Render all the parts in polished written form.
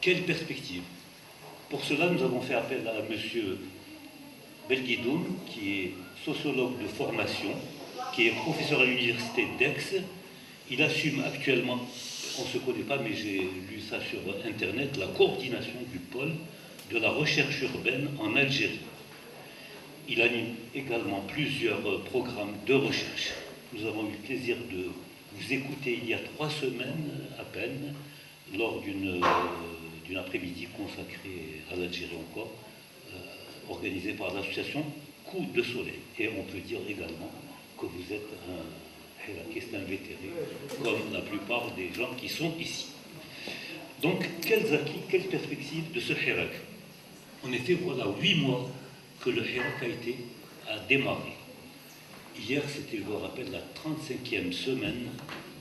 Quelle perspective? Pour cela, nous avons fait appel à M. Belguidoun, qui est sociologue de formation, qui est professeur à l'université d'Aix. Il assume actuellement, on ne se connaît pas, mais j'ai lu ça sur Internet, la coordination du pôle de la recherche urbaine en Algérie. Il anime également plusieurs programmes de recherche. Nous avons eu le plaisir de vous écouter il y a 3 semaines à peine, lors d'une après-midi consacrée à l'Algérie encore, organisée par l'association Coup de Soleil. Et on peut dire également que vous êtes un invétéré, comme la plupart des gens qui sont ici. Donc, quels acquis, quelles perspectives de ce Hirak? En effet, voilà 8 mois que le Hirak a démarré. Hier, c'était, je le rappelle, la 35e semaine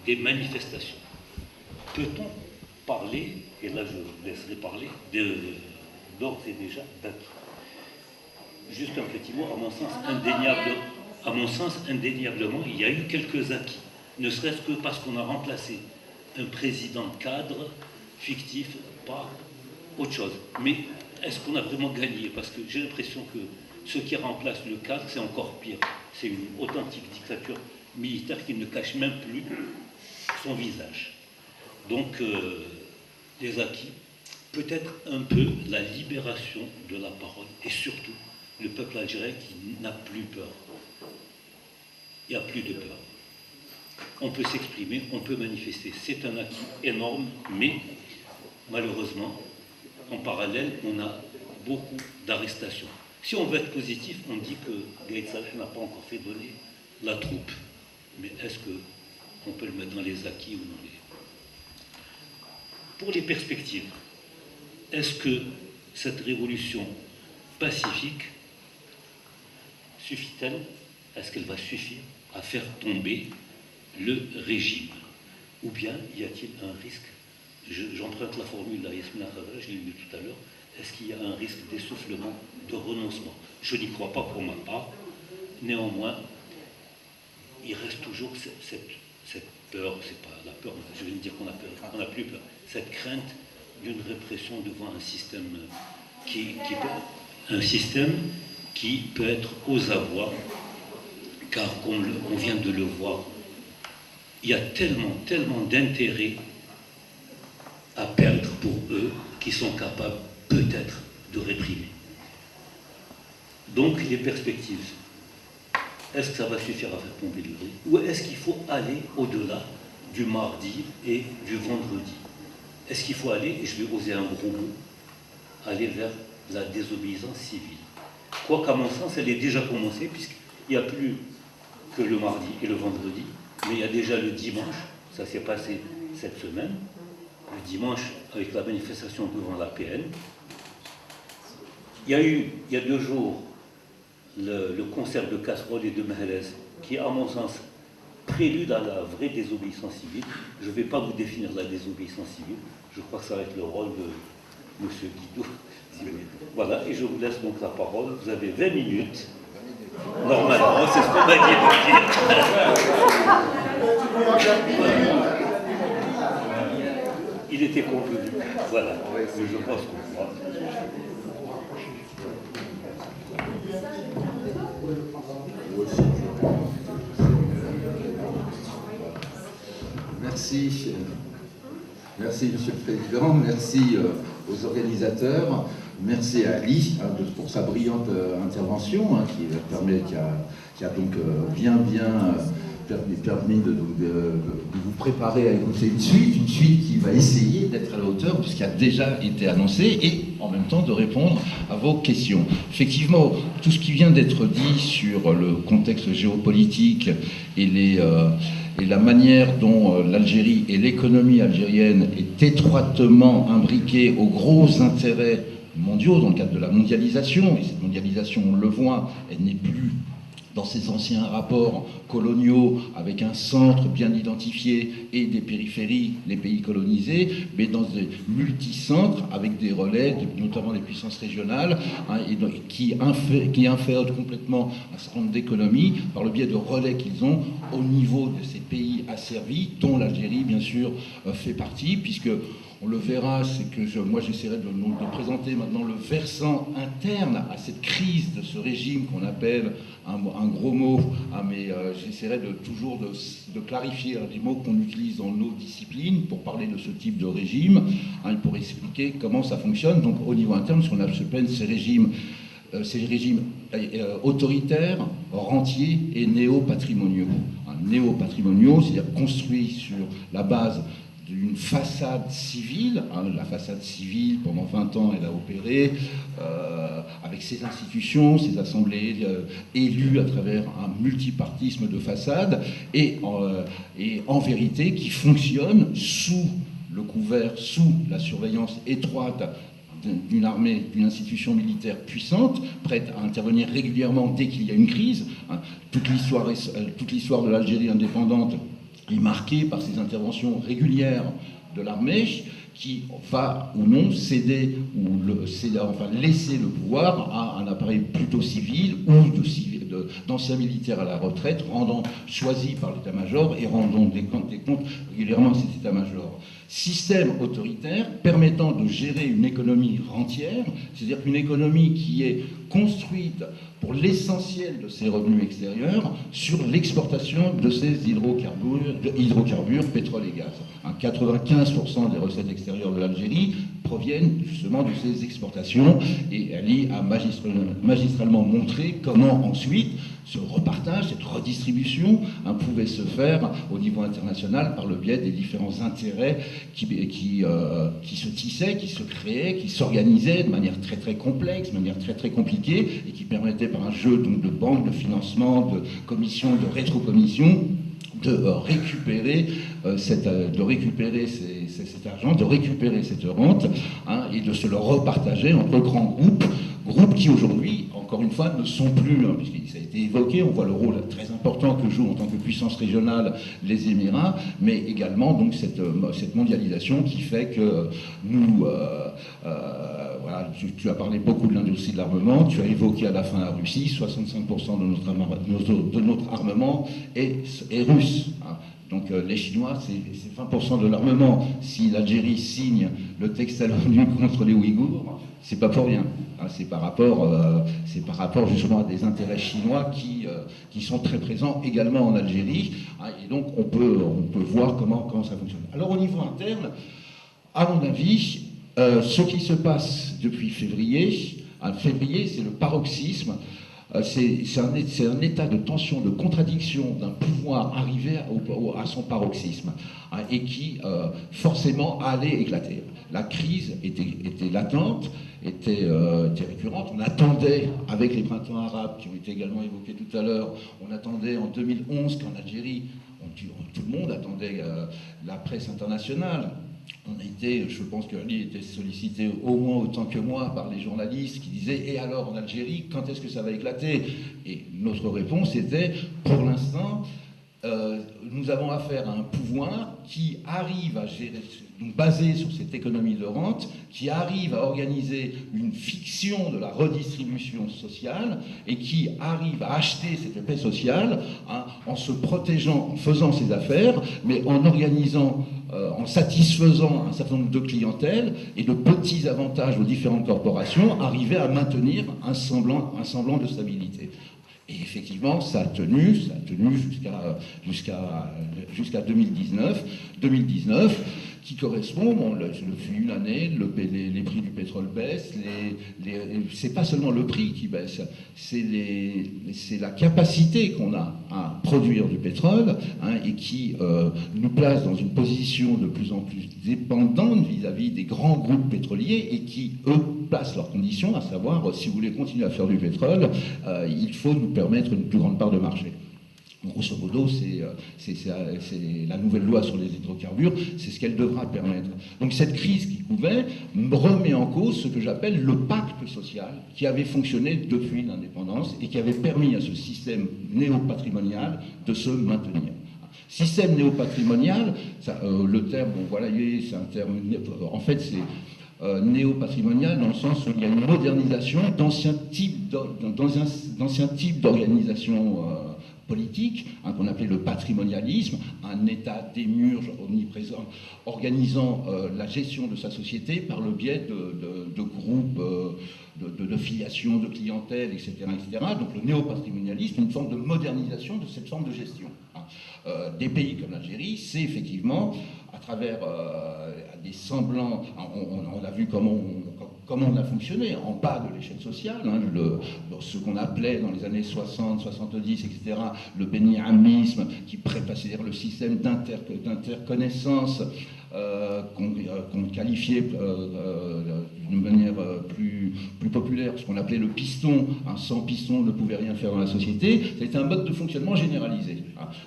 des manifestations. Peut-on parler, et là je laisserai parler, d'ores et déjà d'acquis? Juste un petit mot, à mon sens, indéniablement, il y a eu quelques acquis, ne serait-ce que parce qu'on a remplacé un président cadre fictif par autre chose. Mais est-ce qu'on a vraiment gagné? Parce que j'ai l'impression que ce qui remplace le cadre, c'est encore pire. C'est une authentique dictature militaire qui ne cache même plus son visage. Donc, les acquis, peut-être un peu la libération de la parole, et surtout le peuple algérien qui n'a plus peur. Il n'y a plus de peur. On peut s'exprimer, on peut manifester. C'est un acquis énorme, mais malheureusement, en parallèle, on a beaucoup d'arrestations. Si on veut être positif, on dit que Gaïd Salah n'a pas encore fait donner la troupe. Mais est-ce qu'on peut le mettre dans les acquis ou dans les... Pour les perspectives, est-ce que cette révolution pacifique suffit-elle? Est-ce qu'elle va suffire à faire tomber le régime? Ou bien y a-t-il un risque? J'emprunte la formule de Yasmina Khadra, je l'ai lu tout à l'heure. Est-ce qu'il y a un risque d'essoufflement, de renoncement? Je n'y crois pas pour ma part. Néanmoins, il reste toujours cette peur, c'est pas la peur, je vais dire qu'on a peur, on n'a plus peur, cette crainte d'une répression devant un système qui peut être aux abois, car comme on vient de le voir, il y a tellement d'intérêts à perdre pour eux qui sont capables peut-être de réprimer. Donc les perspectives, est-ce que ça va suffire à faire tomber le riz? Ou est-ce qu'il faut aller au-delà du mardi et du vendredi? Est-ce qu'il faut aller, et je vais oser un gros mot, aller vers la désobéissance civile? Quoi qu'à mon sens, elle est déjà commencée, puisqu'il n'y a plus que le mardi et le vendredi, mais il y a déjà le dimanche, ça s'est passé cette semaine, le dimanche avec la manifestation devant l'APN. Il y a eu, il y a 2 jours, le concert de casseroles et de mehelez, qui, à mon sens, prélude à la vraie désobéissance civile. Je ne vais pas vous définir la désobéissance civile, je crois que ça va être le rôle de M. Guido. Voilà, et je vous laisse donc la parole. Vous avez 20 minutes. Normalement, c'est ce qu'on m'a dit de dire. Il était convenu. Voilà, je pense qu'on croit. Merci. Merci, Monsieur le Président. Merci aux organisateurs. Merci à Ali pour sa brillante intervention qui a donc bien permis de vous préparer à écouter une suite qui va essayer d'être à la hauteur de ce qui a déjà été annoncé et en même temps de répondre à vos questions. Effectivement, tout ce qui vient d'être dit sur le contexte géopolitique et la manière dont l'Algérie et l'économie algérienne est étroitement imbriquée aux gros intérêts mondiaux dans le cadre de la mondialisation, et cette mondialisation, on le voit, elle n'est plus dans ces anciens rapports coloniaux avec un centre bien identifié et des périphéries, les pays colonisés, mais dans des multicentres avec des relais, notamment des puissances régionales, qui infèrent complètement un certain nombre d'économies par le biais de relais qu'ils ont au niveau de ces pays asservis, dont l'Algérie, bien sûr, fait partie, puisque on le verra, c'est que moi j'essaierai de présenter maintenant le versant interne à cette crise de ce régime qu'on appelle un gros mot, mais j'essaierai toujours de clarifier les mots qu'on utilise dans nos disciplines pour parler de ce type de régime, pour expliquer comment ça fonctionne. Donc au niveau interne, ce qu'on appelle ces régimes autoritaires, rentiers et néo-patrimoniaux. Néo-patrimoniaux, c'est-à-dire construits sur la base d'une façade civile. La façade civile, pendant 20 ans, elle a opéré avec ses institutions, ses assemblées élues à travers un multipartisme de façade, et en vérité qui fonctionne sous le couvert, sous la surveillance étroite d'une armée, d'une institution militaire puissante, prête à intervenir régulièrement dès qu'il y a une crise. Toute l'histoire de l'Algérie indépendante est marquée par ces interventions régulières de l'armée qui va ou non céder laisser le pouvoir à un appareil plutôt civil ou d'anciens militaires à la retraite, choisis par l'état-major et rendant des comptes régulièrement à cet état-major. Système autoritaire permettant de gérer une économie rentière, c'est-à-dire qu'une économie qui est construite pour l'essentiel de ses revenus extérieurs sur l'exportation de ces hydrocarbures, pétrole et gaz. 95% des recettes extérieures de l'Algérie proviennent justement de ces exportations, et Ali a magistralement montré comment ensuite ce repartage, cette redistribution pouvait se faire au niveau international par le biais des différents intérêts qui se tissaient, qui se créaient, qui s'organisaient de manière très très complexe, de manière très très compliquée, et qui permettaient par un jeu donc, de banques, de financement, de commissions, de rétrocommissions, de récupérer cet argent, de récupérer cette rente, et de se le repartager entre grands groupes qui aujourd'hui, encore une fois, ne sont plus, puisque ça a été évoqué, on voit le rôle très important que jouent en tant que puissance régionale les Émirats, mais également donc cette mondialisation qui fait que nous, voilà, tu as parlé beaucoup de l'industrie de l'armement, tu as évoqué à la fin la Russie, 65% de notre armement est russe. Donc les Chinois, c'est 20% de l'armement. Si l'Algérie signe le texte à l'ONU contre les Ouïghours, c'est pas pour rien. C'est par rapport justement à des intérêts chinois qui sont très présents également en Algérie. Et donc on peut voir comment ça fonctionne. Alors au niveau interne, à mon avis, ce qui se passe depuis février, c'est le paroxysme. C'est un état de tension, de contradiction d'un pouvoir arrivé à son paroxysme, et qui forcément allait éclater. La crise était latente, était récurrente. On attendait, avec les printemps arabes qui ont été également évoqués tout à l'heure, on attendait en 2011 qu'en Algérie, tout le monde attendait la presse internationale. Je pense qu'Ali était sollicité au moins autant que moi par les journalistes qui disaient « Et alors en Algérie, quand est-ce que ça va éclater ?» Et notre réponse était « Pour l'instant, nous avons affaire à un pouvoir qui arrive à gérer, donc basé sur cette économie de rente, qui arrive à organiser une fiction de la redistribution sociale et qui arrive à acheter cette paix sociale en se protégeant, en faisant ses affaires, mais en organisant, en satisfaisant un certain nombre de clientèles et de petits avantages aux différentes corporations, arriver à maintenir un semblant de stabilité. Et effectivement, ça a tenu jusqu'à 2019. 2019, qui correspond, depuis une année, les prix du pétrole baissent, c'est pas seulement le prix qui baisse, c'est la capacité qu'on a à produire du pétrole, et qui nous place dans une position de plus en plus dépendante vis-à-vis des grands groupes pétroliers, et qui, eux, placent leurs conditions, à savoir, si vous voulez continuer à faire du pétrole, il faut nous permettre une plus grande part de marché. Grosso modo, c'est la nouvelle loi sur les hydrocarbures, c'est ce qu'elle devra permettre. Donc cette crise qui couvait remet en cause ce que j'appelle le pacte social qui avait fonctionné depuis l'indépendance et qui avait permis à ce système néo-patrimonial de se maintenir. Système néo-patrimonial, le terme, bon, voilà, c'est un terme, en fait c'est néo-patrimonial dans le sens où il y a une modernisation d'anciens types d'organisation politique, qu'on appelait le patrimonialisme, un État démiurge omniprésent, organisant la gestion de sa société par le biais de groupes, de filiation, de clientèle, etc., etc. Donc le néopatrimonialisme, une forme de modernisation de cette forme de gestion. Des pays comme l'Algérie, c'est effectivement, à travers des semblants, on a vu comment on a fonctionné en bas de l'échelle sociale, ce qu'on appelait dans les années 60, 70, etc., le béni-amisme, c'est-à-dire le système d'interconnaissance qu'on qualifiait d'une manière plus populaire, ce qu'on appelait le piston. Sans piston, on ne pouvait rien faire dans la société. C'était un mode de fonctionnement généralisé.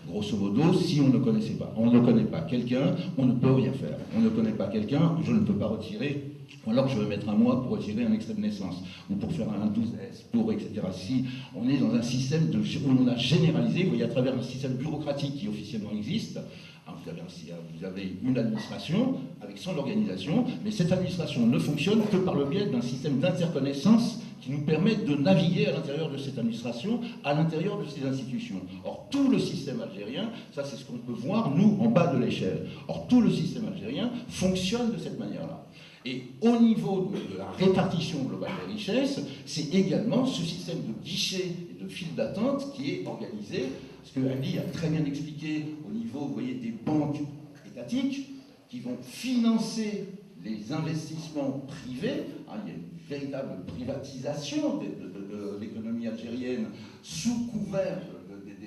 Grosso modo, si on ne connaît pas quelqu'un, on ne peut rien faire. On ne connaît pas quelqu'un, je ne peux pas retirer. Ou alors je vais mettre un mois pour retirer un extrait de naissance, ou pour faire un 12S, etc. Si on est dans un système où on a généralisé, vous voyez, à travers un système bureaucratique qui officiellement existe, vous avez une administration avec son organisation, mais cette administration ne fonctionne que par le biais d'un système d'interconnaissance qui nous permet de naviguer à l'intérieur de cette administration, à l'intérieur de ces institutions. Or, tout le système algérien, ça c'est ce qu'on peut voir, nous, en bas de l'échelle. Or, tout le système algérien fonctionne de cette manière-là. Et au niveau de la répartition globale des richesses, c'est également ce système de guichets et de files d'attente qui est organisé, ce que Ali a très bien expliqué au niveau, vous voyez, des banques étatiques qui vont financer les investissements privés. Il y a une véritable privatisation de l'économie algérienne sous couvert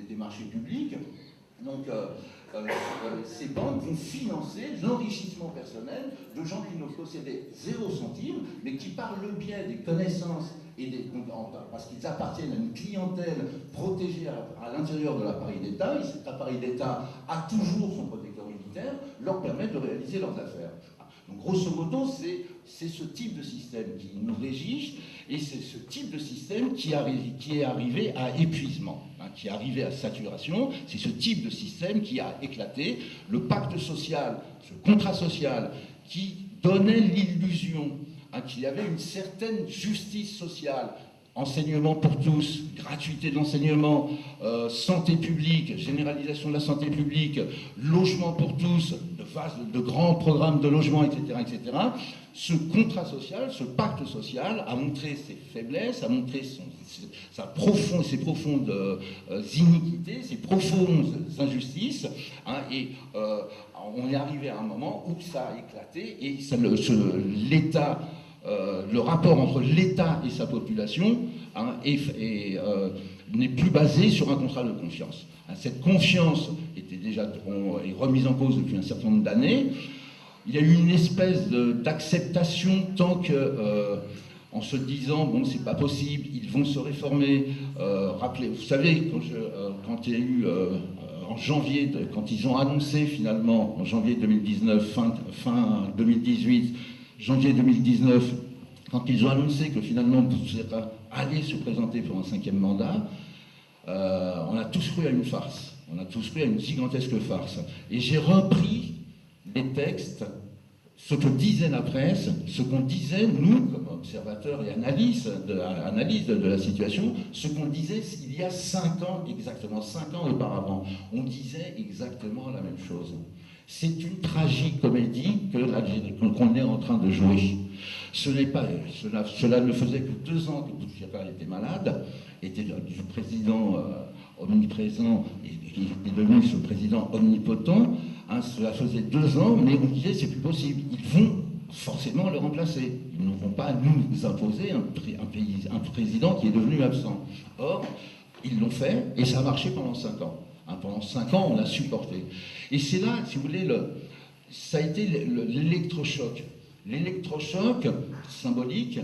des marchés publics. Donc, ces banques vont financer l'enrichissement personnel de gens qui ne possédaient 0 centime, mais qui, par le biais des connaissances et parce qu'ils appartiennent à une clientèle protégée à l'intérieur de l'appareil d'État, et cet appareil d'État a toujours son protecteur militaire, leur permet de réaliser leurs affaires. Donc, grosso modo, c'est ce type de système qui nous régit, et c'est ce type de système qui est arrivé à épuisement, qui est arrivé à saturation. C'est ce type de système qui a éclaté. Le pacte social, ce contrat social, qui donnait l'illusion qu'il y avait une certaine justice sociale, enseignement pour tous, gratuité de l'enseignement, santé publique, généralisation de la santé publique, logement pour tous, de grands programmes de logement, etc., etc. Ce contrat social, ce pacte social a montré ses faiblesses, a montré ses profondes iniquités, ses profondes injustices, et on est arrivé à un moment où ça a éclaté et l'État... le rapport entre l'État et sa population n'est plus basé sur un contrat de confiance. Cette confiance est remise en cause depuis un certain nombre d'années. Il y a eu une espèce d'acceptation tant que, en se disant, bon, c'est pas possible, ils vont se réformer. Vous savez, quand il y a eu... en janvier, quand ils ont annoncé finalement, en janvier 2019, fin 2018, janvier 2019, quand ils ont annoncé que finalement Boussera allait se présenter pour un 5e mandat, on a tous cru à une farce. On a tous cru à une gigantesque farce. Et j'ai repris les textes, ce que disait la presse, ce qu'on disait, nous, comme observateurs et analystes de la situation, ce qu'on disait il y a 5 ans, exactement 5 ans auparavant. On disait exactement la même chose. C'est une tragicomédie qu'on est en train de jouer. Cela ne faisait que 2 ans que Bouteflika était malade, était du président omniprésent et qui est devenu ce président omnipotent. Cela faisait 2 ans, mais on disait c'est plus possible. Ils vont forcément le remplacer. Ils ne vont pas nous imposer un président qui est devenu absent. Or, ils l'ont fait et ça a marché pendant 5 ans. Pendant 5 ans, on l'a supporté. Et c'est là, si vous voulez, ça a été l'électrochoc. L'électrochoc symbolique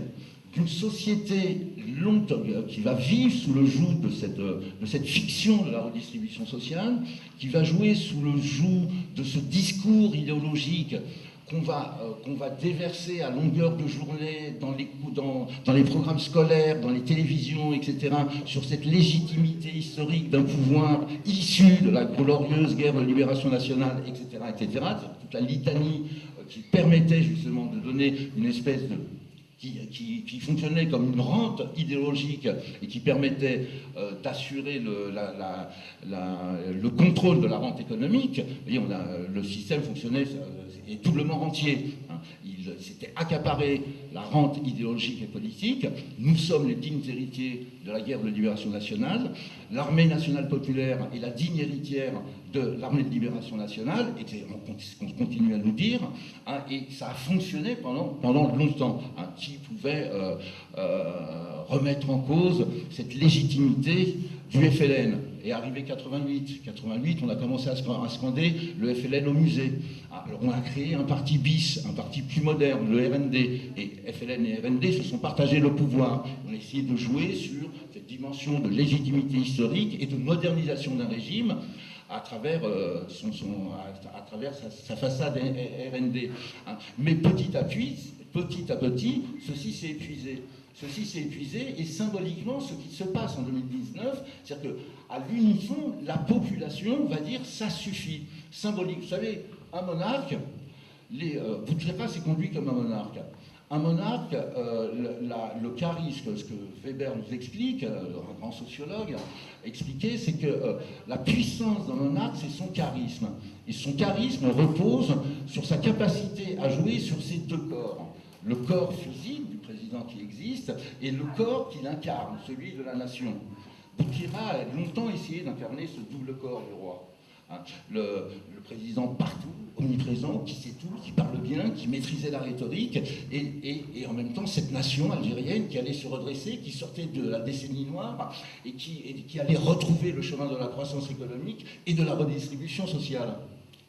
d'une société qui va vivre sous le joug de cette fiction de la redistribution sociale, qui va jouer sous le joug de ce discours idéologique qu'on va déverser à longueur de journée dans les programmes scolaires, dans les télévisions, etc., sur cette légitimité historique d'un pouvoir issu de la glorieuse guerre de libération nationale, etc., etc., toute la litanie qui permettait justement de donner une espèce qui fonctionnait comme une rente idéologique et qui permettait d'assurer le contrôle de la rente économique. Vous voyez, le système fonctionnait doublement rentier. Il s'était accaparé la rente idéologique et politique. Nous sommes les dignes héritiers de la guerre de libération nationale. L'armée nationale populaire est la digne héritière de l'armée de libération nationale, et on continue à nous dire, et ça a fonctionné pendant longtemps. Qui pouvait remettre en cause cette légitimité du FLN? Et arrivé 88, on a commencé à scander le FLN au musée. Alors on a créé un parti bis, un parti plus moderne, le RND. Et FLN et RND se sont partagés le pouvoir. On a essayé de jouer sur cette dimension de légitimité historique et de modernisation d'un régime à travers, sa façade RND. Mais petit à petit, ceci s'est épuisé. Et symboliquement, ce qui se passe en 2019, c'est-à-dire qu'à l'unisson, la population va dire ça suffit. Symbolique. Vous savez, un monarque, Bouteflika s'est conduit comme un monarque. Un monarque, le charisme, ce que Weber nous explique, un grand sociologue, expliquait, c'est que la puissance d'un monarque, c'est son charisme. Et son charisme repose sur sa capacité à jouer sur ces deux corps. Le corps physique du président qui existe et le corps qu'il incarne, celui de la nation. Bouteflika a longtemps essayé d'incarner ce double corps du roi. Le président partout, omniprésent, qui sait tout, qui parle bien, qui maîtrisait la rhétorique, et en même temps cette nation algérienne qui allait se redresser, qui sortait de la décennie noire et qui allait retrouver le chemin de la croissance économique et de la redistribution sociale.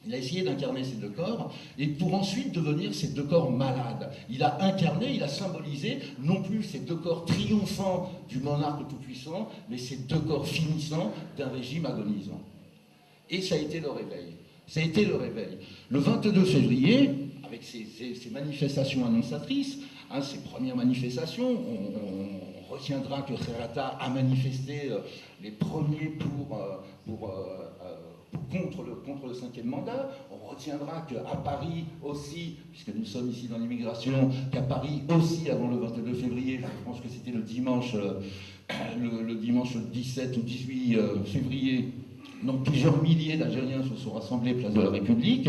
Il a essayé d'incarner ces deux corps, et pour ensuite devenir ces deux corps malades. Il a incarné, il a symbolisé, non plus ces deux corps triomphants du monarque tout-puissant, mais ces deux corps finissants d'un régime agonisant. Et ça a été le réveil. Le 22 février, avec ces manifestations annonciatrices, ces premières manifestations, on retiendra que Kherata a manifesté les premiers contre le 5e mandat. On retiendra qu'à Paris aussi, puisque nous sommes ici dans l'immigration, qu'à Paris aussi, avant le 22 février, je pense que c'était le dimanche 17 ou 18 février, donc plusieurs milliers d'Algériens se sont rassemblés place de la République.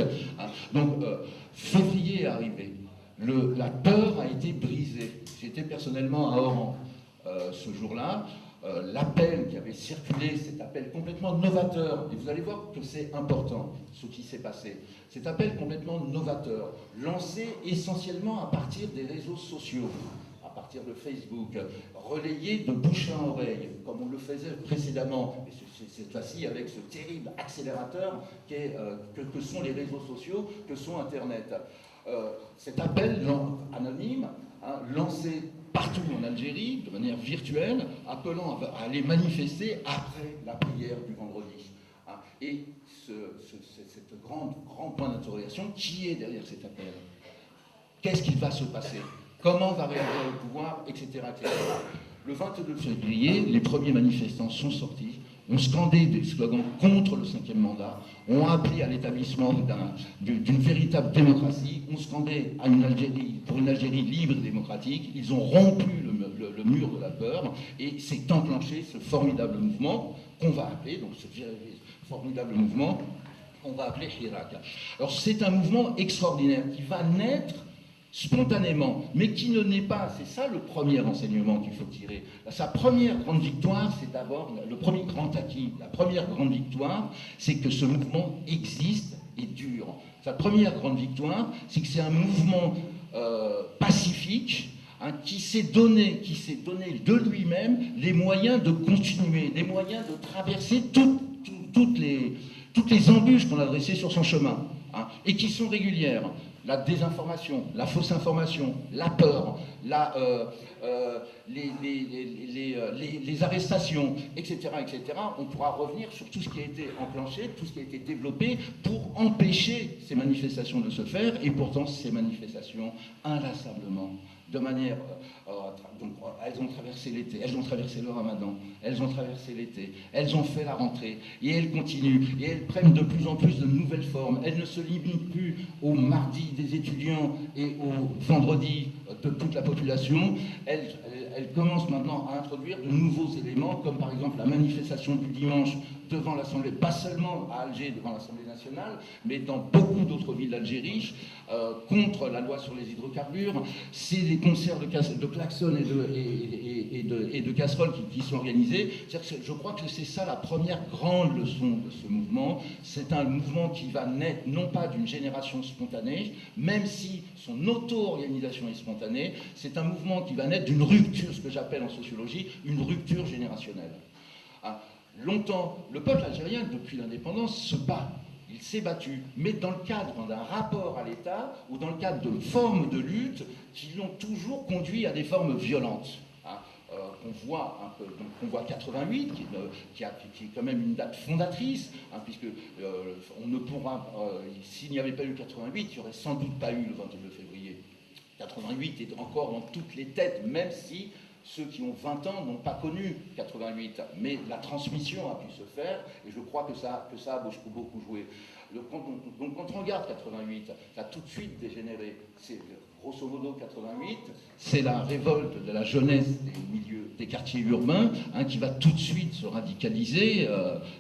Donc février est arrivé. La peur a été brisée. J'étais personnellement à Oran ce jour-là. L'appel qui avait circulé, cet appel complètement novateur, et vous allez voir que c'est important ce qui s'est passé, cet appel complètement novateur, lancé essentiellement à partir des réseaux sociaux, à partir de Facebook, relayé de bouche à oreille, comme on le faisait précédemment, et cette fois-ci avec ce terrible accélérateur que sont les réseaux sociaux, que sont Internet. Cet appel anonyme, lancé partout en Algérie, de manière virtuelle, appelant à aller manifester après la prière du vendredi. Et cette grand point d'interrogation, qui est derrière cet appel? Qu'est-ce qu'il va se passer? Comment va réagir le pouvoir, etc., etc. Le 22 février, les premiers manifestants sont sortis, ont scandé des slogans contre le 5e mandat, ont appelé à l'établissement d'une véritable démocratie, ont scandé pour une Algérie libre et démocratique. Ils ont rompu le mur de la peur, et s'est enclenché ce formidable mouvement qu'on va appeler, Hirak. Alors c'est un mouvement extraordinaire qui va naître spontanément, mais qui ne naît pas. C'est ça le premier enseignement qu'il faut tirer. Sa première grande victoire, c'est d'abord le premier grand acquis. La première grande victoire, c'est que ce mouvement existe et dure. Sa première grande victoire, c'est que c'est un mouvement pacifique, qui s'est donné de lui-même les moyens de continuer, les moyens de traverser toutes les embûches qu'on a dressées sur son chemin, et qui sont régulières. La désinformation, la fausse information, la peur, les arrestations, etc., etc. On pourra revenir sur tout ce qui a été enclenché, tout ce qui a été développé pour empêcher ces manifestations de se faire, et pourtant ces manifestations, inlassablement, de manière elles ont traversé l'été, elles ont traversé le ramadan, elles ont traversé l'été, elles ont fait la rentrée, et elles continuent, et elles prennent de plus en plus de nouvelles formes. Elles ne se limitent plus au mardi des étudiants et au vendredi de toute la population. Elles commencent maintenant à introduire de nouveaux éléments, comme par exemple la manifestation du dimanche devant l'Assemblée, pas seulement à Alger devant l'Assemblée nationale, mais dans beaucoup d'autres villes d'Algérie, contre la loi sur les hydrocarbures. C'est des concerts de klaxons et de casseroles qui sont organisés. Je crois que c'est ça la première grande leçon de ce mouvement. C'est un mouvement qui va naître non pas d'une génération spontanée, même si son auto-organisation est spontanée, c'est un mouvement qui va naître d'une rupture, ce que j'appelle en sociologie, une rupture générationnelle. Longtemps, le peuple algérien, depuis l'indépendance, se bat. Il s'est battu, mais dans le cadre d'un rapport à l'État ou dans le cadre de formes de lutte qui l'ont toujours conduit à des formes violentes. On voit 88, qui est quand même une date fondatrice, puisque on ne pourra, s'il n'y avait pas eu 88, il n'y aurait sans doute pas eu le 22 février. 88 est encore dans toutes les têtes, même si ceux qui ont 20 ans n'ont pas connu 88, mais la transmission a pu se faire, et je crois que ça a beaucoup joué. Donc quand on regarde 88, ça a tout de suite dégénéré. C'est grosso modo 88, c'est la révolte de la jeunesse des quartiers urbains, qui va tout de suite se radicaliser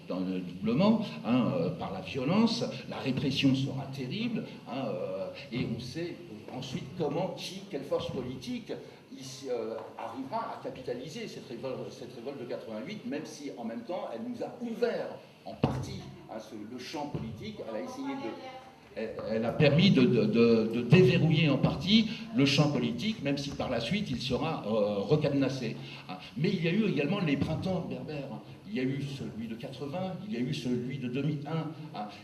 doublement par la violence. La répression sera terrible, et on sait ensuite comment, quelle force politique arrivera à capitaliser cette révolte de 88, même si en même temps elle nous a ouvert en partie le champ politique. Elle a permis de déverrouiller en partie le champ politique, même si par la suite il sera recadenassé. Mais il y a eu également les printemps berbères. Il y a eu celui de 80, il y a eu celui de 2001,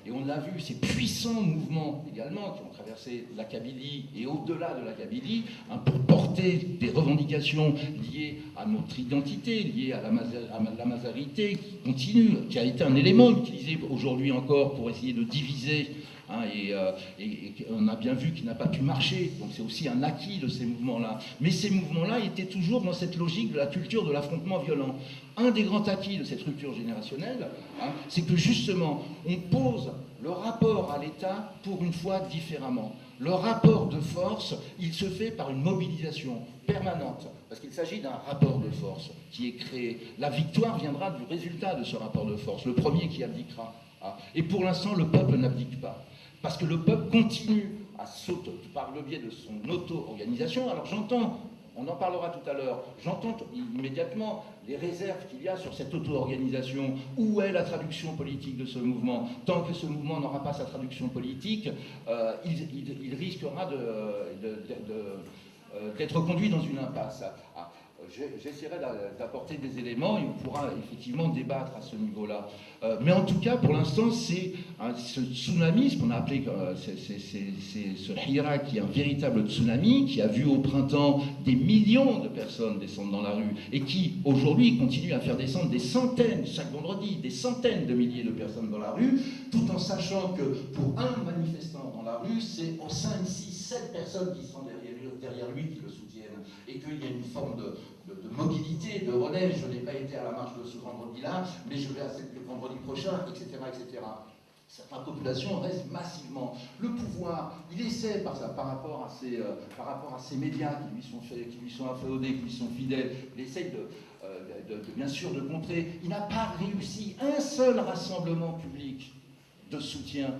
et on a vu ces puissants mouvements également qui ont traversé la Kabylie et au-delà de la Kabylie, pour porter des revendications liées à notre identité, liées à la mazarité, qui continue, qui a été un élément utilisé aujourd'hui encore pour essayer de diviser. Et on a bien vu qu'il n'a pas pu marcher, donc c'est aussi un acquis de ces mouvements-là. Mais ces mouvements-là étaient toujours dans cette logique de la culture de l'affrontement violent. Un des grands acquis de cette rupture générationnelle, c'est que justement, on pose le rapport à l'État pour une fois différemment. Le rapport de force, il se fait par une mobilisation permanente, parce qu'il s'agit d'un rapport de force qui est créé. La victoire viendra du résultat de ce rapport de force, le premier qui abdiquera. Et pour l'instant, le peuple n'abdique pas. Parce que le peuple continue à par le biais de son auto-organisation. Alors j'entends, on en parlera tout à l'heure, j'entends immédiatement les réserves qu'il y a sur cette auto-organisation. Où est la traduction politique de ce mouvement? Tant que ce mouvement n'aura pas sa traduction politique, il risquera d'être conduit dans une impasse. J'essaierai d'apporter des éléments et on pourra effectivement débattre à ce niveau-là. Mais en tout cas, pour l'instant, c'est ce tsunami, ce qu'on a appelé, c'est ce Hira qui est un véritable tsunami, qui a vu au printemps des millions de personnes descendre dans la rue et qui, aujourd'hui, continue à faire descendre des centaines, chaque vendredi, des centaines de milliers de personnes dans la rue, tout en sachant que pour un manifestant dans la rue, c'est 5, 6, 7 personnes qui sont derrière lui qui le soutiennent. Et qu'il y a une forme de mobilité, de relais. Je n'ai pas été à la marche de ce vendredi-là, mais je vais à celle du vendredi prochain, etc., etc. Certaines populations restent massivement. Le pouvoir, il essaie par rapport à ces médias qui lui sont afféodés, qui lui sont fidèles, il essaie bien sûr de contrer. Il n'a pas réussi un seul rassemblement public de soutien.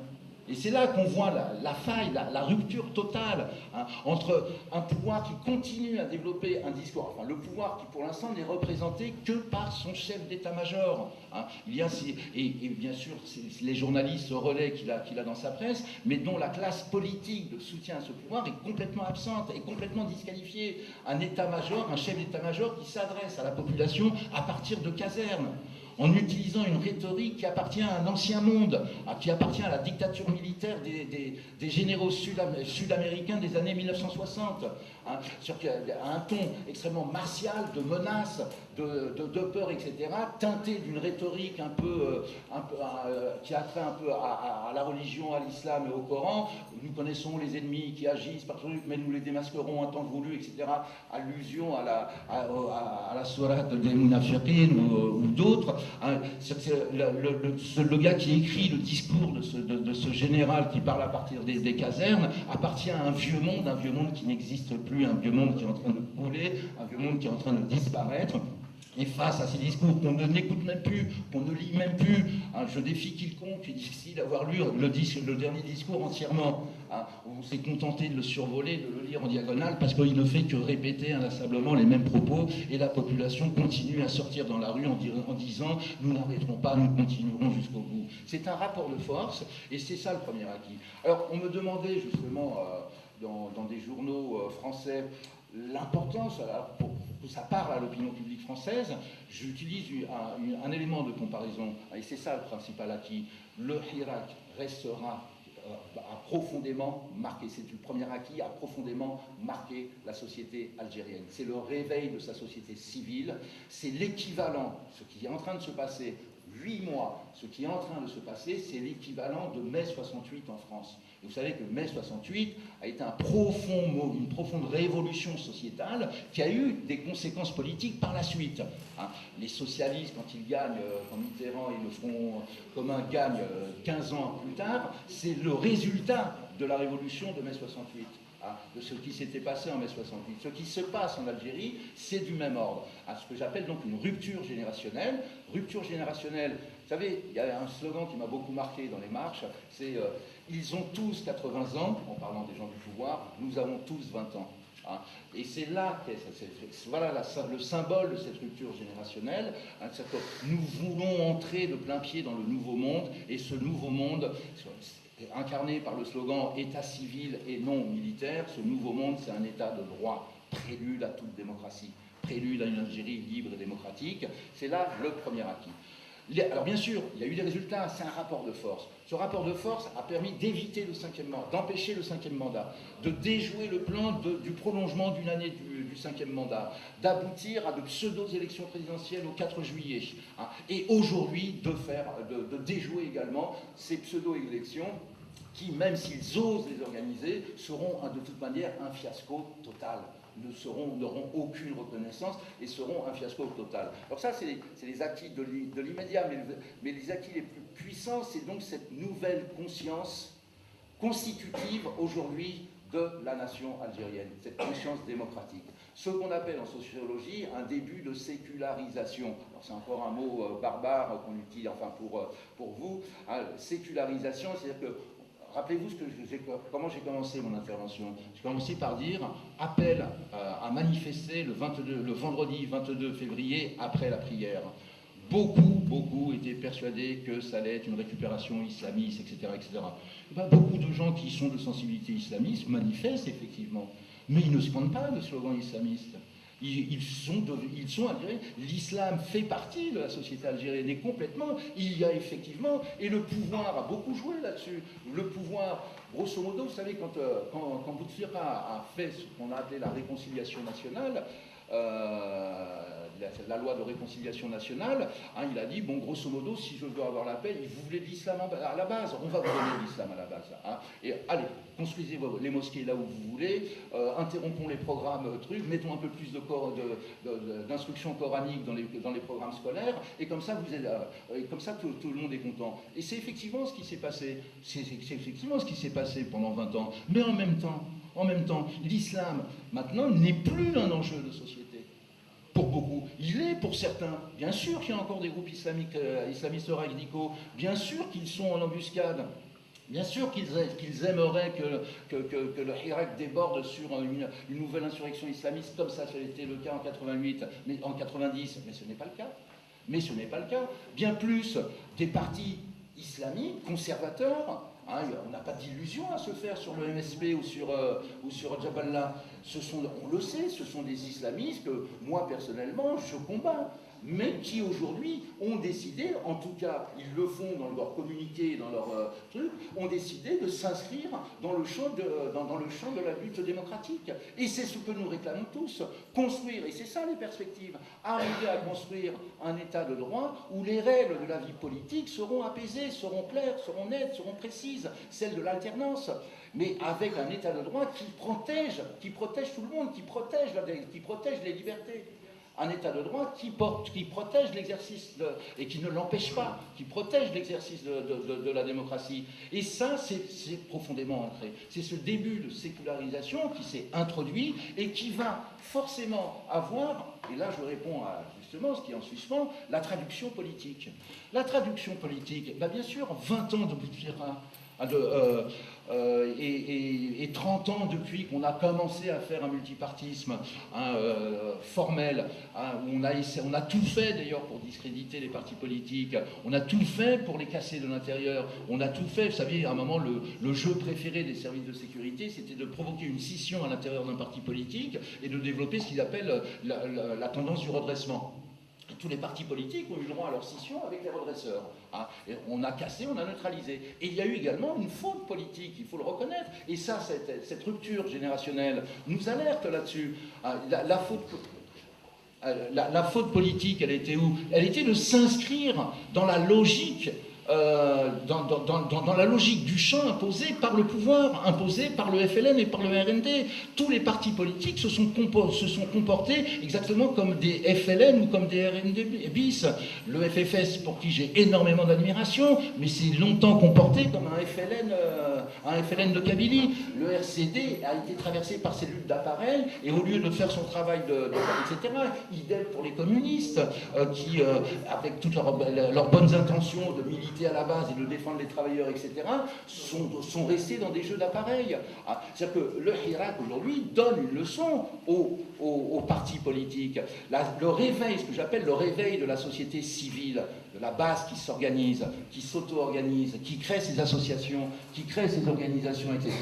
Et c'est là qu'on voit la faille, la rupture totale entre un pouvoir qui continue à développer un discours, enfin le pouvoir qui pour l'instant n'est représenté que par son chef d'état-major. Il y a et bien sûr les journalistes, ce relais qu'il a dans sa presse, mais dont la classe politique de soutien à ce pouvoir est complètement absente, est complètement disqualifiée. Un état-major, un chef d'état-major qui s'adresse à la population à partir de casernes, en utilisant une rhétorique qui appartient à un ancien monde, qui appartient à la dictature militaire des généraux sud-américains des années 1960. hein, à un ton extrêmement martial, de menace, de peur, etc., teinté d'une rhétorique un peu qui a trait un peu à la religion, à l'islam et au Coran. Nous connaissons les ennemis qui agissent par truc, mais nous les démasquerons un temps voulu, etc. Allusion à la sourate des Munafiqin ou d'autres. Hein, le gars qui écrit le discours de ce général qui parle à partir des casernes appartient à un vieux monde qui n'existe plus, un vieux monde qui est en train de couler, un vieux monde qui est en train de disparaître. Et face à ces discours qu'on n'écoute même plus, qu'on ne lit même plus, hein, je défie quiconque d'ici d'avoir lu le dernier discours entièrement. Hein, on s'est contenté de le survoler, de le lire en diagonale, parce qu'il ne fait que répéter inlassablement les mêmes propos, et la population continue à sortir dans la rue en disant « nous n'arrêterons pas, nous continuerons jusqu'au bout ». C'est un rapport de force, et c'est ça le premier acquis. Alors, on me demandait justement, dans des journaux français, l'importance, pour que ça parle à l'opinion publique française, j'utilise un élément de comparaison, et c'est ça le principal acquis. Le Hirak restera a profondément marqué, c'est le premier acquis, a profondément marqué la société algérienne. C'est le réveil de sa société civile, c'est l'équivalent, ce qui est en train de se passer, 8 mois, ce qui est en train de se passer, c'est l'équivalent de mai 68 en France. Et vous savez que mai 68 a été une profonde révolution sociétale qui a eu des conséquences politiques par la suite. Hein, les socialistes, quand ils gagnent, quand Mitterrand et le Front commun gagnent 15 ans plus tard, c'est le résultat de la révolution de mai 68. De ce qui s'était passé en mai 68. Ce qui se passe en Algérie, c'est du même ordre. Ce que j'appelle donc une rupture générationnelle. Rupture générationnelle, vous savez, il y a un slogan qui m'a beaucoup marqué dans les marches, c'est « Ils ont tous 80 ans », en parlant des gens du pouvoir, « Nous avons tous 20 ans ». Et c'est là voilà le symbole de cette rupture générationnelle. Nous voulons entrer de plein pied dans le nouveau monde, et ce nouveau monde, incarné par le slogan « État civil et non militaire », ce nouveau monde, c'est un État de droit, prélude à toute démocratie, prélude à une Algérie libre et démocratique. C'est là le premier acquis. Alors bien sûr, il y a eu des résultats, c'est un rapport de force. Ce rapport de force a permis d'éviter le 5e mandat, d'empêcher le 5e mandat, de déjouer le plan du prolongement d'une année du 5e mandat, d'aboutir à de pseudo-élections présidentielles au 4 juillet, hein, et aujourd'hui de déjouer également ces pseudo-élections qui, même s'ils osent les organiser, seront de toute manière un fiasco total. N'auront aucune reconnaissance et seront un fiasco total. Alors ça, c'est les acquis de l'immédiat, mais les acquis les plus puissants, c'est donc cette nouvelle conscience constitutive aujourd'hui de la nation algérienne, cette conscience démocratique. Ce qu'on appelle en sociologie un début de sécularisation. Alors c'est encore un mot barbare qu'on utilise, enfin pour vous, hein, sécularisation, c'est-à-dire que rappelez-vous comment j'ai commencé mon intervention. J'ai commencé par dire appel à manifester le vendredi 22 février après la prière. Beaucoup étaient persuadés que ça allait être une récupération islamiste, etc. etc. Et bien, beaucoup de gens qui sont de sensibilité islamiste manifestent effectivement, mais ils ne scandent pas le slogan islamiste. Ils sont algériens. L'islam fait partie de la société algérienne et complètement. Il y a effectivement, et le pouvoir a beaucoup joué là-dessus. Le pouvoir, grosso modo, vous savez, quand Bouteflika a fait ce qu'on a appelé la réconciliation nationale, la loi de réconciliation nationale, hein, il a dit, bon, grosso modo, si je veux avoir la paix, vous voulez de l'islam à la base, on va vous donner l'islam à la base. Hein, et allez, construisez les mosquées là où vous voulez, interrompons les programmes trucs, mettons un peu plus d'instruction coranique dans les programmes scolaires, et comme ça, tout le monde est content. Et c'est effectivement ce qui s'est passé. C'est effectivement ce qui s'est passé pendant 20 ans. Mais en même temps, l'islam, maintenant, n'est plus un enjeu de société. Pour beaucoup. Il est pour certains. Bien sûr qu'il y a encore des groupes islamistes radicaux. Bien sûr qu'ils sont en embuscade. Bien sûr qu'ils aimeraient que le Hirak déborde sur une nouvelle insurrection islamiste, comme ça a été le cas en 88, mais en 90. Mais ce n'est pas le cas. Bien plus, des partis islamiques, conservateurs, hein, on n'a pas d'illusion à se faire sur le MSP ou sur Jaballah. on le sait, ce sont des islamistes que moi personnellement je combats, mais qui aujourd'hui ont décidé, en tout cas ils le font dans leur communiqué, dans leur truc, ont décidé de s'inscrire dans le champ de la lutte démocratique. Et c'est ce que nous réclamons tous, construire, et c'est ça les perspectives, arriver à construire un état de droit où les règles de la vie politique seront apaisées, seront claires, seront nettes, seront précises, celles de l'alternance, mais avec un état de droit qui protège tout le monde, qui protège les libertés. Un état de droit qui protège l'exercice et qui ne l'empêche pas, qui protège l'exercice de la démocratie. Et ça, c'est profondément ancré. C'est ce début de sécularisation qui s'est introduit et qui va forcément avoir, et là je réponds à justement ce qui est en suspens, la traduction politique. La traduction politique, bien sûr, 20 ans de Bouteflika, et 30 ans depuis qu'on a commencé à faire un multipartisme formel, où on a tout fait d'ailleurs pour discréditer les partis politiques, on a tout fait pour les casser de l'intérieur, on a tout fait, vous savez, à un moment, le jeu préféré des services de sécurité, c'était de provoquer une scission à l'intérieur d'un parti politique et de développer ce qu'ils appellent la tendance du redressement. Tous les partis politiques ont eu le droit à leur scission avec les redresseurs. Et on a cassé, on a neutralisé. Et il y a eu également une faute politique, il faut le reconnaître. Et ça, cette rupture générationnelle nous alerte là-dessus. La faute politique, elle était où? Elle était de s'inscrire dans la logique dans la logique du champ imposé par le pouvoir, imposé par le FLN et par le RND. Tous les partis politiques se sont comportés exactement comme des FLN ou comme des RND bis. Le FFS, pour qui j'ai énormément d'admiration, mais s'est longtemps comporté comme un FLN de Kabylie. Le RCD a été traversé par ces luttes d'appareil, et au lieu de faire son travail etc., idem pour les communistes, qui, avec toutes leurs bonnes intentions de militer à la base et de défendre les travailleurs, etc., sont restés dans des jeux d'appareil. C'est-à-dire que le Hirak, aujourd'hui, donne une leçon aux partis politiques. Le réveil, ce que j'appelle le réveil de la société civile, de la base qui s'organise, qui s'auto-organise, qui crée ses associations, qui crée ses organisations, etc.,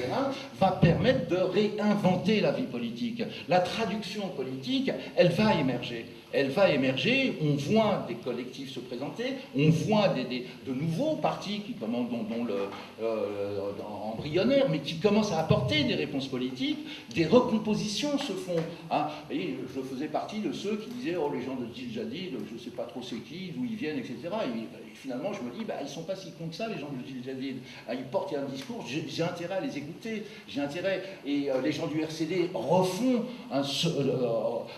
va permettre de réinventer la vie politique. La traduction politique, elle va émerger. Elle va émerger, on voit des collectifs se présenter, on voit de nouveaux partis qui commencent embryonnaires, mais qui commencent à apporter des réponses politiques, des recompositions se font. Et je faisais partie de ceux qui disaient « Oh, les gens de Djil Jadid, je ne sais pas trop c'est qui, d'où ils viennent, etc. » Et finalement, je me dis « Ils ne sont pas si cons que ça, les gens de Djil Jadid. Ils portent un discours, j'ai intérêt à les écouter, j'ai intérêt. » Et les gens du RCD refont,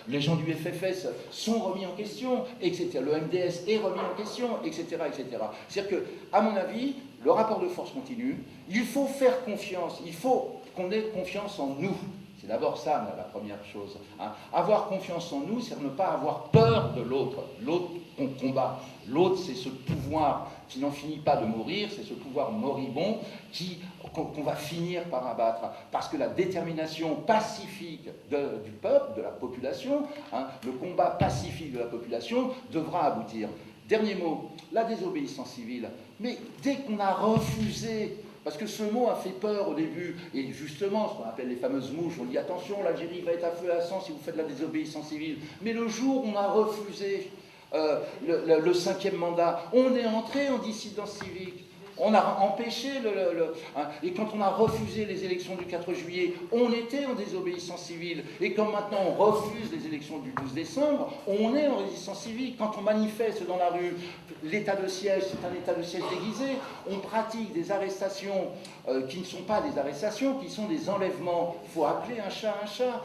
les gens du FFS sont remis en question, etc. Le MDS est remis en question, etc., etc. C'est-à-dire que, à mon avis, le rapport de force continue. Il faut faire confiance, il faut qu'on ait confiance en nous. C'est d'abord ça, la première chose. Avoir confiance en nous, c'est ne pas avoir peur de l'autre. L'autre qu'on combat. L'autre, c'est ce pouvoir qui n'en finit pas de mourir, c'est ce pouvoir moribond qu'on va finir par abattre. Parce que la détermination pacifique du peuple, de la population, le combat pacifique de la population devra aboutir. Dernier mot, la désobéissance civile. Mais dès qu'on a refusé, parce que ce mot a fait peur au début, et justement, ce qu'on appelle les fameuses mouches, on dit attention, l'Algérie va être à feu et à sang si vous faites de la désobéissance civile. Mais le jour où on a refusé le 5e mandat, on est entré en dissidence civique. On a empêché et quand on a refusé les élections du 4 juillet, on était en désobéissance civile. Et comme maintenant on refuse les élections du 12 décembre, on est en résistance civique. Quand on manifeste dans la rue, l'état de siège, c'est un état de siège déguisé. On pratique des arrestations qui ne sont pas des arrestations, qui sont des enlèvements. Il faut appeler un chat un chat.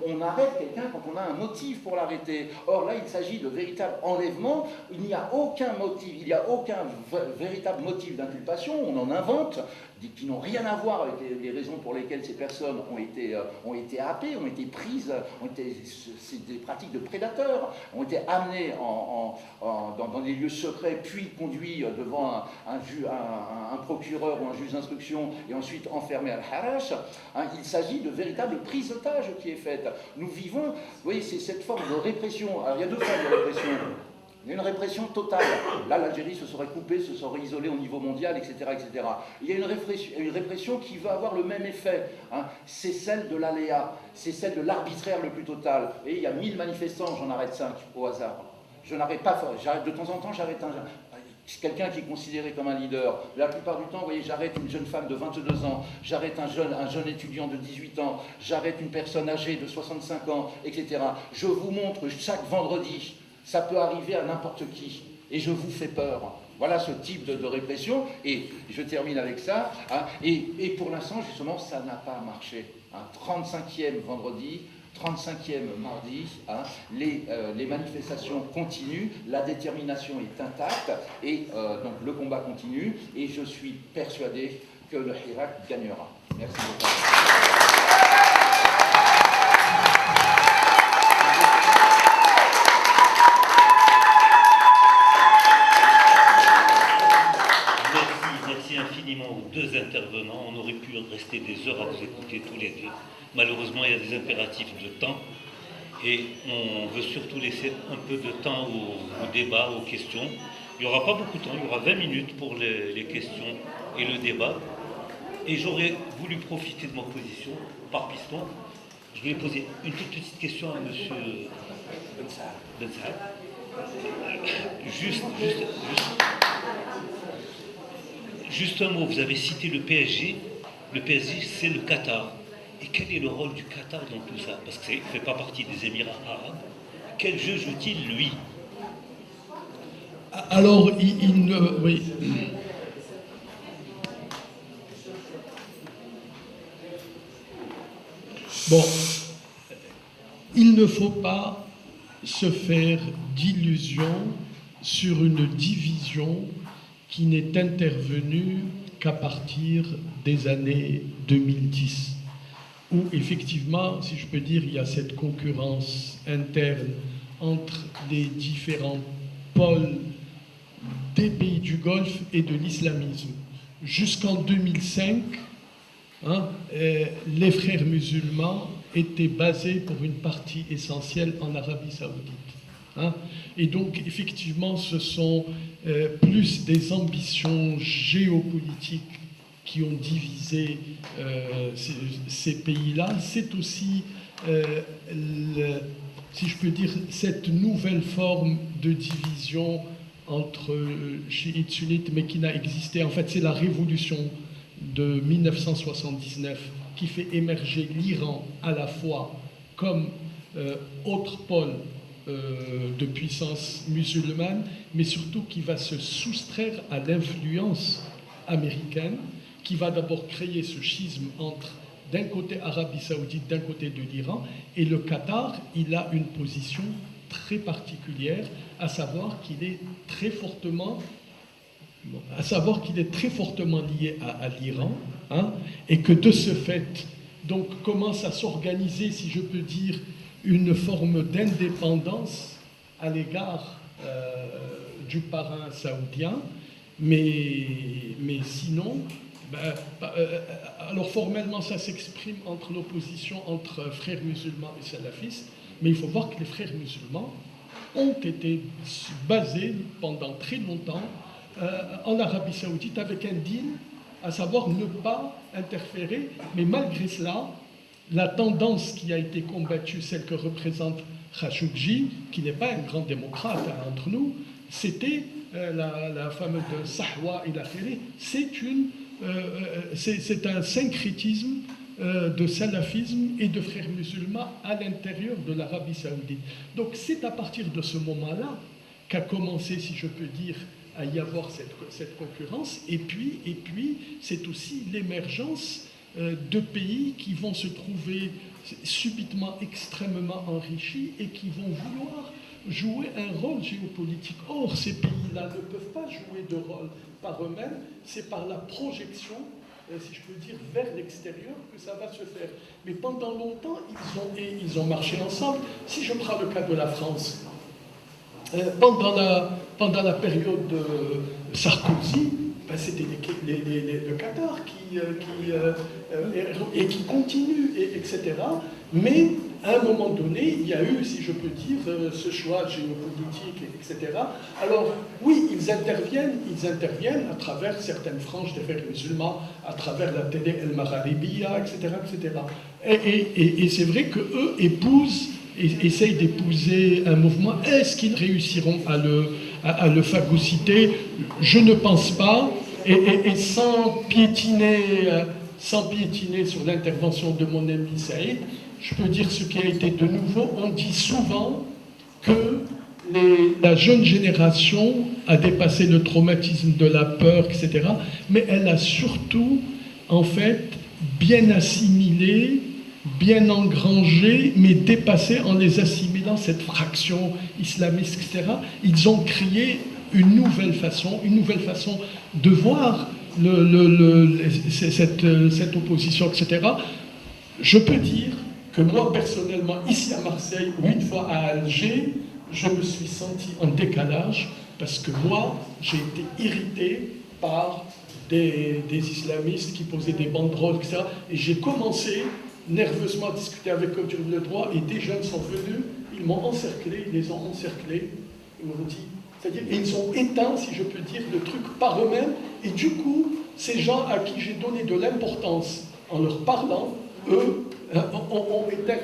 On arrête quelqu'un quand on a un motif pour l'arrêter. Or là, il s'agit de véritables enlèvements. Il n'y a aucun motif, il n'y a aucun véritable motif d'inculpation. On en invente, qui n'ont rien à voir avec les raisons pour lesquelles ces personnes ont été happées, ont été prises, c'est des pratiques de prédateurs, ont été amenées dans des lieux secrets, puis conduits devant un procureur ou un juge d'instruction et ensuite enfermés à l'Harash. Il s'agit de véritables prises d'otages qui est faite. Nous vivons, vous voyez, c'est cette forme de répression. Alors il y a deux formes de répression. Il y a une répression totale. Là, l'Algérie se serait coupée, se serait isolée au niveau mondial, etc. etc. Il y a une répression qui va avoir le même effet. Hein. C'est celle de l'aléa, c'est celle de l'arbitraire le plus total. Et il y a 1000 manifestants, j'en arrête 5 au hasard. Je n'arrête pas, de temps en temps, j'arrête quelqu'un qui est considéré comme un leader. La plupart du temps, vous voyez, j'arrête une jeune femme de 22 ans, j'arrête un jeune étudiant de 18 ans, j'arrête une personne âgée de 65 ans, etc. Je vous montre chaque vendredi. Ça peut arriver à n'importe qui, et je vous fais peur. Voilà ce type de répression, et je termine avec ça. Hein, et pour l'instant, justement, ça n'a pas marché. Hein, 35e vendredi, 35e mardi, hein, les manifestations continuent, la détermination est intacte, et donc le combat continue, et je suis persuadé que le Hirak gagnera. Merci beaucoup. Aux deux intervenants, on aurait pu rester des heures à vous écouter tous les deux. Malheureusement, il y a des impératifs de temps et on veut surtout laisser un peu de temps au débat, aux questions. Il n'y aura pas beaucoup de temps, il y aura 20 minutes pour les questions et le débat. Et j'aurais voulu profiter de ma position par piston. Je voulais poser une toute petite question à M. Ben Saad. Juste un mot, vous avez cité le PSG. Le PSG, c'est le Qatar. Et quel est le rôle du Qatar dans tout ça? Parce qu'il ne fait pas partie des Émirats arabes. Quel jeu joue-t-il, lui? Alors, oui. Bon, il ne faut pas se faire d'illusions sur une division qui n'est intervenue qu'à partir des années 2010, où effectivement, si je peux dire, il y a cette concurrence interne entre les différents pôles des pays du Golfe et de l'islamisme. Jusqu'en 2005, les frères musulmans étaient basés pour une partie essentielle en Arabie Saoudite. Et donc, effectivement, ce sont plus des ambitions géopolitiques qui ont divisé ces pays-là. C'est aussi, si je peux dire, cette nouvelle forme de division entre chiites, sunnites, mais qui n'a existé. En fait, c'est la révolution de 1979 qui fait émerger l'Iran à la fois comme autre pôle de puissance musulmane, mais surtout qui va se soustraire à l'influence américaine, qui va d'abord créer ce schisme entre, d'un côté, Arabie Saoudite, d'un côté de l'Iran, et le Qatar, il a une position très particulière, à savoir qu'il est très fortement lié à l'Iran, et que de ce fait, donc commence à s'organiser, si je peux dire, une forme d'indépendance à l'égard du parrain saoudien, mais sinon, alors formellement ça s'exprime entre l'opposition entre frères musulmans et salafistes, mais il faut voir que les frères musulmans ont été basés pendant très longtemps en Arabie Saoudite avec un deal, à savoir ne pas interférer, mais malgré cela, la tendance qui a été combattue, celle que représente Khashoggi, qui n'est pas un grand démocrate entre nous, c'était la fameuse de Sahwa et l'Akhiri, c'est un syncrétisme de salafisme et de frères musulmans à l'intérieur de l'Arabie Saoudite. Donc c'est à partir de ce moment-là qu'a commencé, si je peux dire, à y avoir cette concurrence, et puis c'est aussi l'émergence de pays qui vont se trouver subitement extrêmement enrichis et qui vont vouloir jouer un rôle géopolitique. Or, ces pays-là ne peuvent pas jouer de rôle par eux-mêmes, c'est par la projection, si je peux dire, vers l'extérieur que ça va se faire. Mais pendant longtemps, ils ont marché ensemble. Si je prends le cas de la France, pendant la période de Sarkozy, ben, c'était le Qatar et qui continue, etc. Mais à un moment donné, il y a eu, si je peux dire, ce choix géopolitique, etc. Alors, oui, ils interviennent à travers certaines franges des frères musulmans, à travers la télé El Magharibiya, etc., etc. Et c'est vrai qu'eux essayent d'épouser un mouvement. Est-ce qu'ils réussiront à le phagocyter? Je ne pense pas. Et sans piétiner sur l'intervention de mon ami Saïd, je peux dire ce qui a été de nouveau. On dit souvent que la jeune génération a dépassé le traumatisme de la peur, etc. Mais elle a surtout, en fait, bien assimilé, bien engrangé, mais dépassé en les assimilant cette fraction islamiste, etc. Ils ont créé une nouvelle façon de voir cette opposition, etc. Je peux dire que moi, personnellement, ici à Marseille, ou une fois à Alger, je me suis senti en décalage parce que moi, j'ai été irrité par des islamistes qui posaient des banderoles, etc. Et j'ai commencé nerveusement à discuter avec eux sur le droit et des jeunes sont venus, ils m'ont encerclé, ils les ont encerclés, ils m'ont dit, c'est-à-dire, ils ont éteint, si je peux dire, le truc par eux-mêmes. Et du coup, ces gens à qui j'ai donné de l'importance en leur parlant, eux, ont éteint